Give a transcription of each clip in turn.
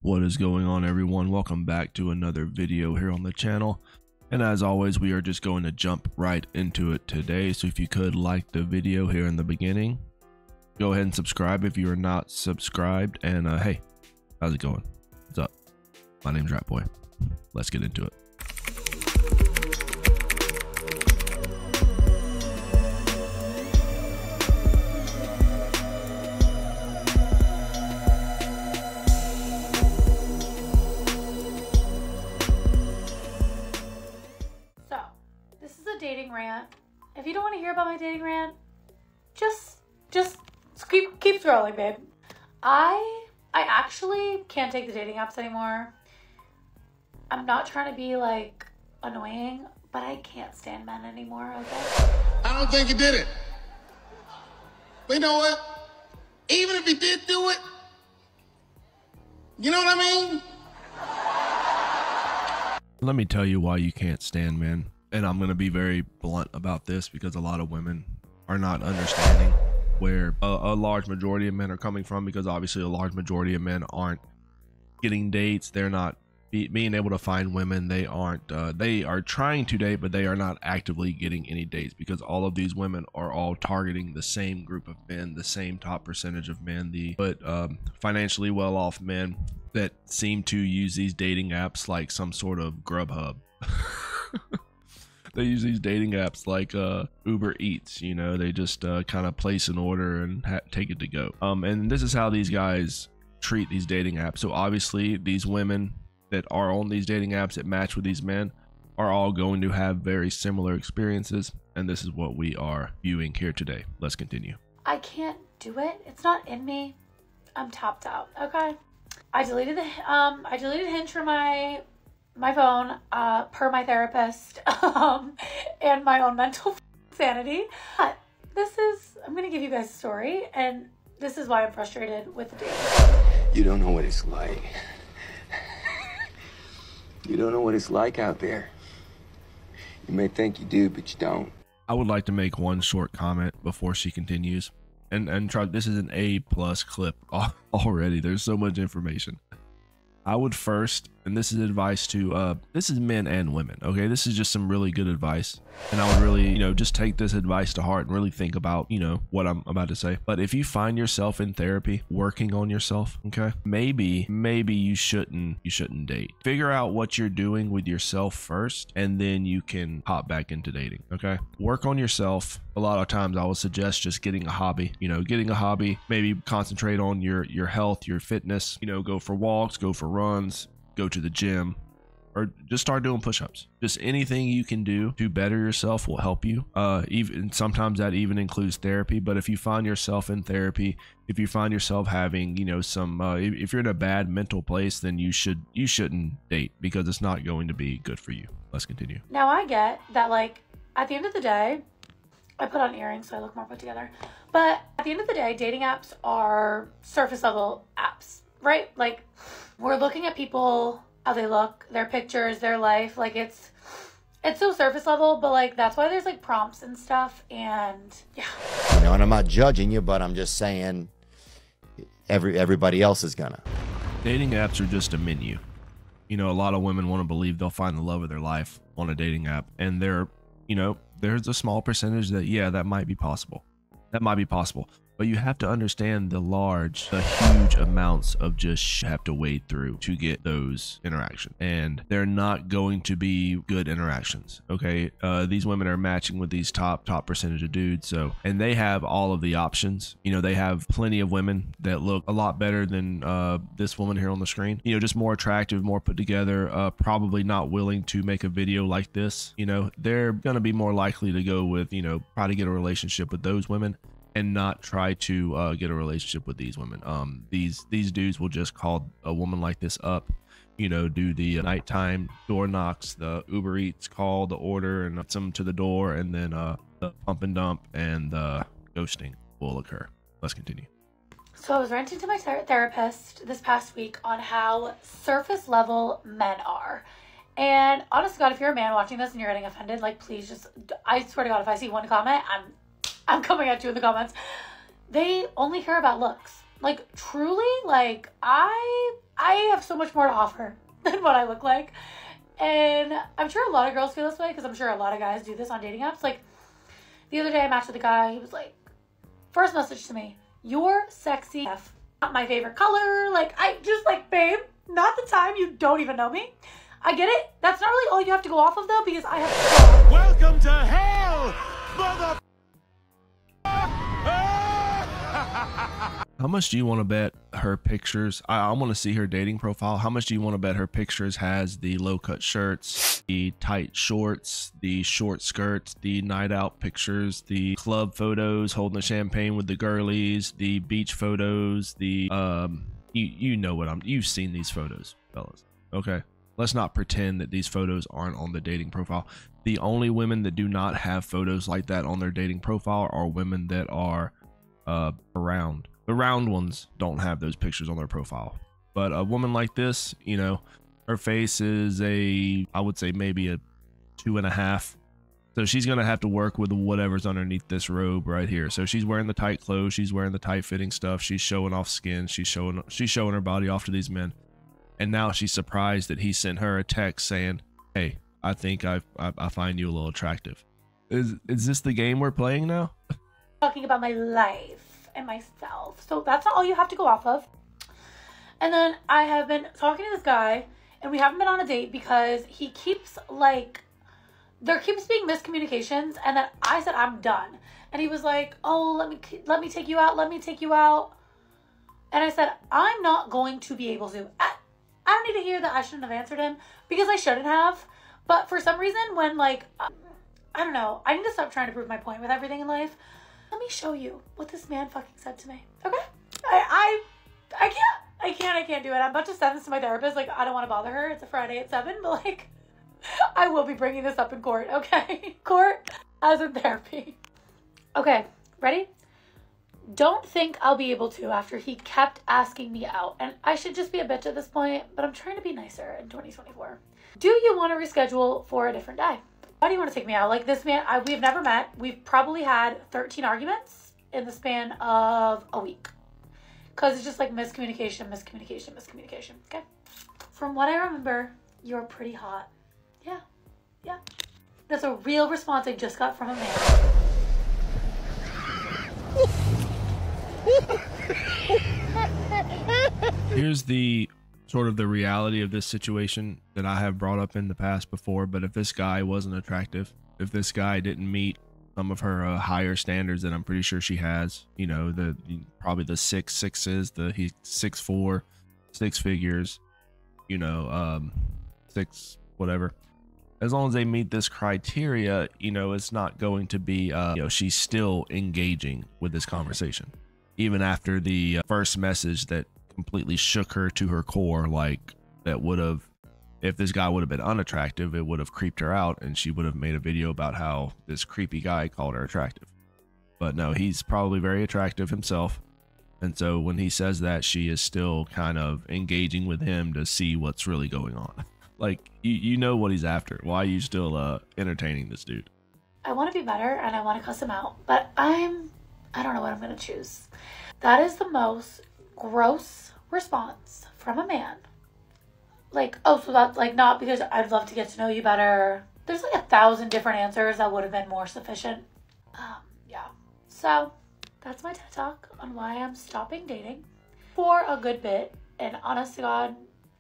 What is going on, everyone? Welcome back to another video here on the channel. And as always, we are just going to jump right into it today. So if you could like the video here in the beginning, go ahead and subscribe if you are not subscribed. And hey, how's it going? What's up? My name's Rat Boy. Let's get into it. Dating rant. If you don't want to hear about my dating rant, just keep scrolling, babe. I actually can't take the dating apps anymore. I'm not trying to be like annoying, but I can't stand men anymore, okay? I don't think he did it. But you know what? Even if he did do it, you know what I mean? Let me tell you why you can't stand men. And I'm going to be very blunt about this because a lot of women are not understanding where a large majority of men are coming from, because obviously a large majority of men aren't getting dates. They're not being able to find women. They are trying to date, but they are not actively getting any dates because all of these women are all targeting the same group of men, the same top percentage of men, but financially well-off men that seem to use these dating apps like some sort of Grubhub. They use these dating apps like Uber Eats, you know, they just kind of place an order and take it to go. And this is how these guys treat these dating apps. So obviously these women that are on these dating apps that match with these men are all going to have very similar experiences. And this is what we are viewing here today. Let's continue. I can't do it. It's not in me. I'm tapped out. Okay. I deleted Hinge from my phone, per my therapist, and my own mental sanity. But I'm gonna give you guys a story, and this is why I'm frustrated with the dating. You don't know what it's like. You don't know what it's like out there. You may think you do, but you don't. I would like to make one short comment before she continues, and try. This is an A+ clip already. There's so much information. I would first, and this is advice to, this is men and women, okay? This is just some really good advice. And I would really, just take this advice to heart and really think about, what I'm about to say. But if you find yourself in therapy, working on yourself, okay? Maybe you shouldn't date. Figure out what you're doing with yourself first, and then you can hop back into dating, okay? Work on yourself. A lot of times I would suggest just getting a hobby, maybe concentrate on your health, your fitness, go for walks, go for runs, go to the gym, or just start doing push-ups. Just anything you can do to better yourself will help you. Even sometimes that even includes therapy. But if you find yourself in therapy, if you find yourself having, if you're in a bad mental place, then you shouldn't date, because it's not going to be good for you. Let's continue. Now I get that, like, at the end of the day, I put on earrings so I look more put together. But at the end of the day, dating apps are surface level apps, right? Like, we're looking at people, how they look, their pictures, their life. Like, it's so surface level, but like that's why there's like prompts and stuff. And yeah, and I'm not judging you, but I'm just saying everybody else is gonna. Dating apps are just a menu. A lot of women want to believe they'll find the love of their life on a dating app, and there's a small percentage that, yeah, that might be possible. But you have to understand the huge amounts of just have to wade through to get those interactions. And they're not going to be good interactions, okay? These women are matching with these top percentage of dudes. And they have all of the options. They have plenty of women that look a lot better than this woman here on the screen. Just more attractive, more put together, probably not willing to make a video like this. They're going to be more likely to go with, try to get a relationship with those women and not try to get a relationship with these women. These dudes will just call a woman like this up, do the nighttime door knocks, the Uber Eats call, the order, and some to the door, and then the pump and dump and the ghosting will occur. Let's continue. So I was ranting to my therapist this past week on how surface level men are. And honest to God, if you're a man watching this and you're getting offended, like, please just, I swear to God, if I see one comment, I'm coming at you in the comments. They only care about looks. Like, truly, like, I have so much more to offer than what I look like. And I'm sure a lot of girls feel this way because I'm sure a lot of guys do this on dating apps. Like, the other day I matched with a guy. He was like, first message to me, "You're sexy F. Not my favorite color." Like, I just like, babe, not the time. You don't even know me. I get it. That's not really all you have to go off of, though, because I have... Welcome to hell, mother... How much do you want to bet her pictures? I want to see her dating profile. How much do you want to bet her pictures has the low-cut shirts, the tight shorts, the short skirts, the night out pictures, the club photos holding the champagne with the girlies, the beach photos, the you know what you've seen these photos, fellas. Okay, let's not pretend that these photos aren't on the dating profile. The only women that do not have photos like that on their dating profile are women that are around. The round ones don't have those pictures on their profile. But a woman like this, you know, her face is I would say maybe a 2.5. So she's going to have to work with whatever's underneath this robe right here. So she's wearing the tight clothes. She's wearing the tight fitting stuff. She's showing off skin. She's showing her body off to these men. And now she's surprised that he sent her a text saying, "Hey, I think I find you a little attractive." Is this the game we're playing now? Talking about my life and myself. So that's not all you have to go off of. And then I have been talking to this guy and we haven't been on a date because he keeps like, there keeps being miscommunications, and then I said I'm done. And he was like, "Oh, let me take you out. Let me take you out." And I said, I'm not going to be able to. I don't need to hear that I shouldn't have answered him, because I shouldn't have. But for some reason, when like, I don't know, I need to stop trying to prove my point with everything in life. Let me show you what this man fucking said to me. Okay? I can't do it. I'm about to send this to my therapist. Like, I don't want to bother her. It's a Friday at 7, but like, I will be bringing this up in court, okay? Court as in therapy. Okay, ready? Don't think I'll be able to after he kept asking me out. And I should just be a bitch at this point, but I'm trying to be nicer in 2024. Do you want to reschedule for a different day? Why do you want to take me out? Like, this man, we've never met. We've probably had 13 arguments in the span of a week. Because it's just like miscommunication, okay? From what I remember, you're pretty hot. Yeah. That's a real response I just got from a man. Here's the sort of the reality of this situation that I have brought up in the past before. But if this guy wasn't attractive, if this guy didn't meet some of her higher standards that I'm pretty sure she has, you know, probably the 6'6", he's 6'4", 6 figures, you know, 6 whatever. As long as they meet this criteria, you know, it's not going to be, you know, she's still engaging with this conversation, even after the first message that completely shook her to her core. Like, that would have, if this guy would have been unattractive, it would have creeped her out, and she would have made a video about how this creepy guy called her attractive. But no, he's probably very attractive himself. And so when he says that, she is still kind of engaging with him to see what's really going on. Like, you know what he's after. Why are you still entertaining this dude? I want to be better and I want to cuss him out, but I don't know what I'm going to choose. That is the most gross response from a man. Like, oh, so that's like not because I'd love to get to know you better. There's like 1,000 different answers that would have been more sufficient. Yeah. So that's my TED Talk on why I'm stopping dating for a good bit. And honest to God,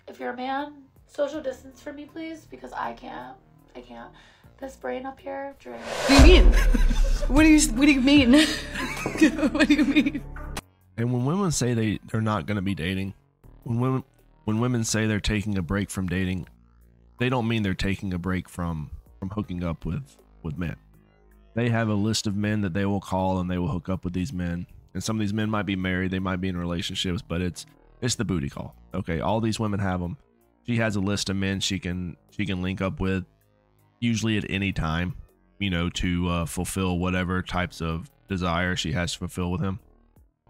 if you're a man, social distance from me, please, because I can't. This brain up here drains. What do you mean? What do you mean? What do you mean? And when women say they're not going to be dating, when women say they're taking a break from dating, they don't mean they're taking a break from hooking up with men. They have a list of men that they will call and they will hook up with these men. And some of these men might be married, they might be in relationships, but it's the booty call. Okay, all these women have them. She has a list of men she can link up with, usually at any time, you know, to fulfill whatever types of desire she has to fulfill with him.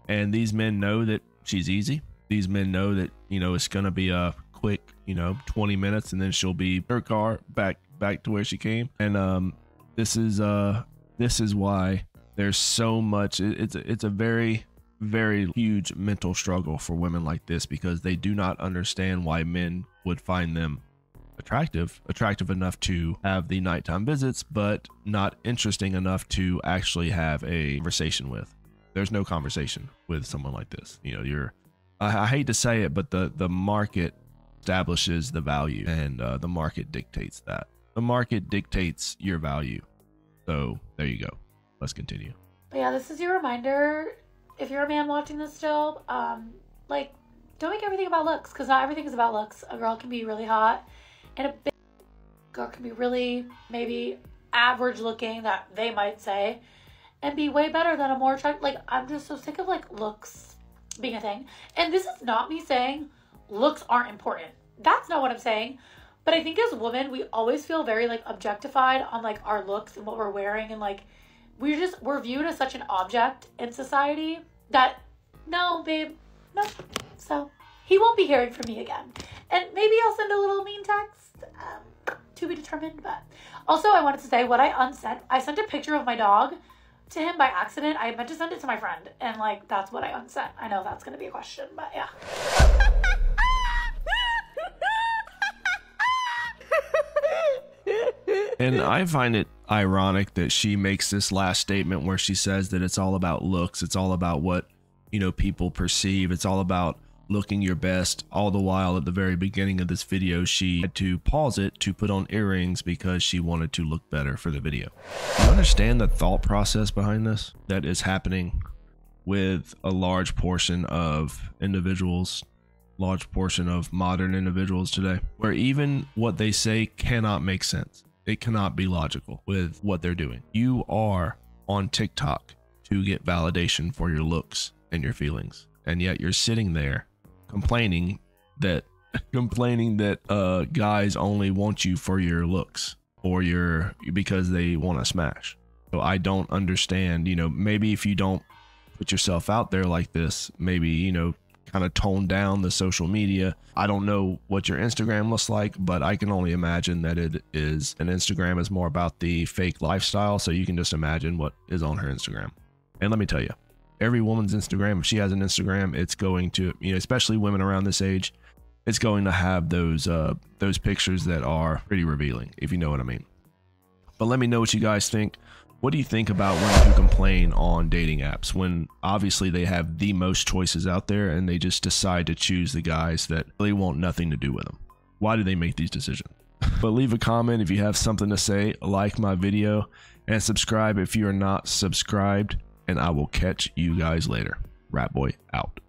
And these men know that she's easy. These men know that, you know, it's gonna be a quick, you know, 20 minutes, and then she'll be in her car back to where she came. And this is why there's so much. It's a very very huge mental struggle for women like this, because they do not understand why men would find them attractive enough to have the nighttime visits, but not interesting enough to actually have a conversation with. There's no conversation with someone like this. You know, I hate to say it, but the market establishes the value, and the market dictates that. The market dictates your value. So there you go. Let's continue. But yeah, this is your reminder. If you're a man watching this still, like, don't make everything about looks, because not everything is about looks. A girl can be really hot, and a big girl can be really maybe average looking, that they might say, and be way better than a more attractive. Like, I'm just so sick of like looks being a thing. And this is not me saying looks aren't important. That's not what I'm saying. But I think as women, we always feel very like objectified on like our looks and what we're wearing, and like we're viewed as such an object in society that, no, babe, no. So he won't be hearing from me again. And maybe I'll send a little mean text, to be determined. But also, I wanted to say what I unsent. I sent a picture of my dog to him by accident. I meant to send it to my friend, and like, that's what I unsent. I know that's going to be a question, but yeah. And I find it ironic that she makes this last statement where she says that it's all about looks. It's all about what, you know, people perceive. It's all about looking your best. All the while at the very beginning of this video, she had to pause it to put on earrings because she wanted to look better for the video. You understand the thought process behind this that is happening with a large portion of individuals, large portion of modern individuals today, where even what they say cannot make sense. It cannot be logical with what they're doing. You are on TikTok to get validation for your looks and your feelings, and yet you're sitting there complaining that guys only want you for your looks or because they want to smash. So I don't understand. You know, maybe if you don't put yourself out there like this, maybe, you know, kind of tone down the social media. I don't know what your Instagram looks like, but I can only imagine that it is, an Instagram is more about the fake lifestyle. So you can just imagine what is on her Instagram. And let me tell you, every woman's Instagram, if she has an Instagram, it's going to, you know, especially women around this age, it's going to have those pictures that are pretty revealing, if you know what I mean. But let me know what you guys think. What do you think about women who complain on dating apps when obviously they have the most choices out there and they just decide to choose the guys that really want nothing to do with them? Why do they make these decisions? But leave a comment if you have something to say, like my video, and subscribe if you are not subscribed, and I will catch you guys later. Rat Boy out.